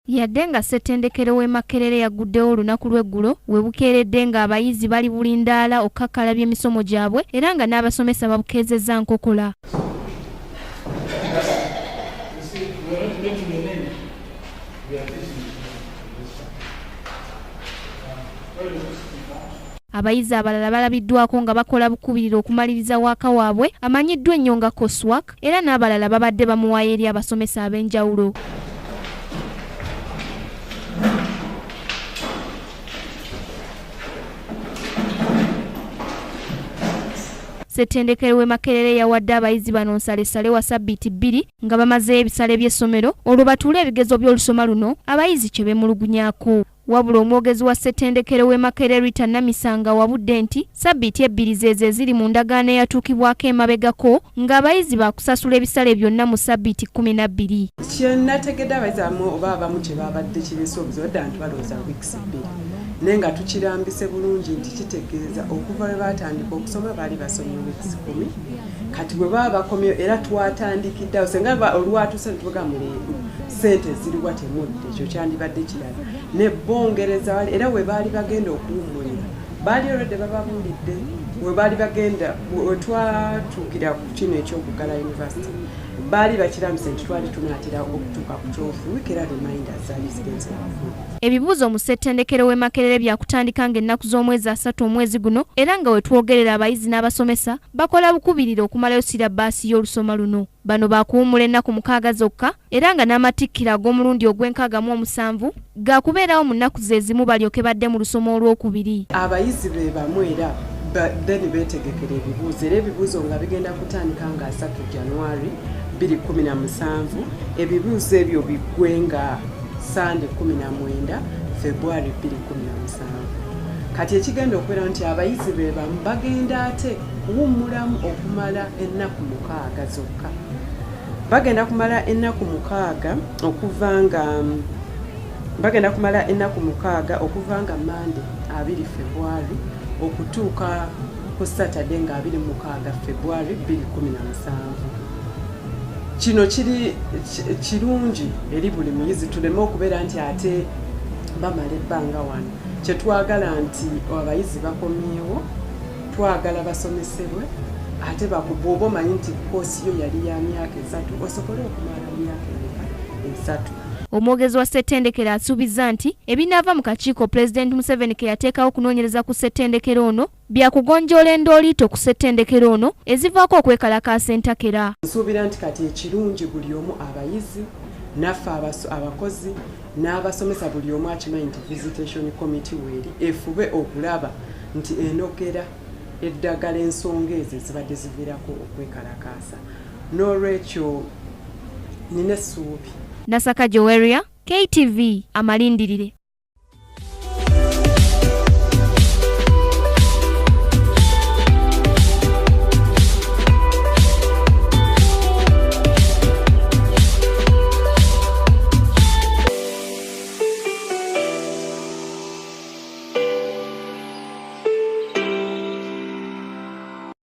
Yadde nga Ssettendekero w'e Makerere yaguddewo olunaku lw'eggulo we bukeeredde ng'abayizi bali bulindaala okukakkalabya emisomo gyabwe era nga n'abasomesa babukeezezza nkokola. Abayizi abalala balabiddwako nga bakola bukubirira okumaliriza waaka waabwe amanyiddwa ennyo nga coursework era n'abalala babadde bamuwaayo eri abasomesa ab'enjawulo. Ssettendekero w'e Makerere yawadde abayizi bano nsalessale wa ssabbiiti 2 nga bamazeeyo ebisale by'essomero olwo batuule ebigezo by'olusoma luno abayizi kye beemulugunyaako. Wabula omwogezi wa Ssettendekero w'e Makerere Rita Namisanga wabudde nti ssabbiiti 2 zezo eziri mu ndagaano eyatuukibwako emabegako ng'abayizi baakusasula ebisale byonna mu ssabbiiti 12. Kye nategedde abayizi abamu oba abamu kye baabadde kireese obuzibu nti balowooza wiiki 2 naye nga tukirambise bulungi nti kitegeeza okuva lwe baatandika okusoma baali basomye wiiki 10 kati bwe baba bakomyeyo era twatandikiddeawo senga olwatuuse netuvuga mu leero ssente ziriwa temudde ekyo kyandibadde kirala ne bongereza wali era we baali bagenda okuwummulira baali olwedde bababuulidde we baali bagenda we twatuukira ku kino eky'okugala yunivasite baali bakirambise nti twali tunaatera okutuuka ku kyofu wiiki era reminder zaali zigenze waggulu. Ebibuuzo mu Ssettendekero w'e Makerere byakutandika ng'ennaku z'omwezi 3 omwezi guno era nga we twogerera abayizi n'abasomesa bakola bukubirira okumalayo sirabaasi y'olusoma luno. Bano baakuwummula ennaku 6 zokka era nga n'amatikkira ag'omulundi ogw'47 gaakubeerawo mu nnaku ze zimu balyoke badde mu lusoma olwokubiri. Abayizi be bamu era badde beetegekera ebibuuzo era ebibuuzo nga bigenda kutandika nga 3 January 2017 ebibuuzo ebyo biggwe nga Sande 19 February 2017. Kati ekigenda okubeera nti abayizi be bamu bagenda ate kuwummulamu okumala ennaku 6 zokka. Bagenda kumala ennaku 6 okuva nga Monday 2 February okutuuka ku Saturday nga 26 February 2017. Kino kiri kirungi eri buli muyizi tuleme okubeera nti ate bamala ebbanga wano. Kye twagala nti abayizi bakomyewo twagala basomesebwe ate bwoba omanyi nti koosi yo yali ya myaka 3 osobole okumala myaka 3. Omwogezi wa Ssettendekero asuubizza nti ebinaava mu kakiiko Pulezidenti Museveni ke yateekawo okunoonyereza ku Ssettendekero ono byakugonjoola endooliito ku Ssettendekero ono ezivaako okwekalakaasa entakera. Nsuubira nti kati ekirungi buli omu abayizi naffe abakozi n'abasomesa buli omu akimanyi nti visitation committee weeri efube okulaba nti enogera eddagala ensonga ezo ezibadde ziviirako okwekalakaasa. N'olwekyo nina essuubi. Nasaka Joweria, KTV, Amalindirire.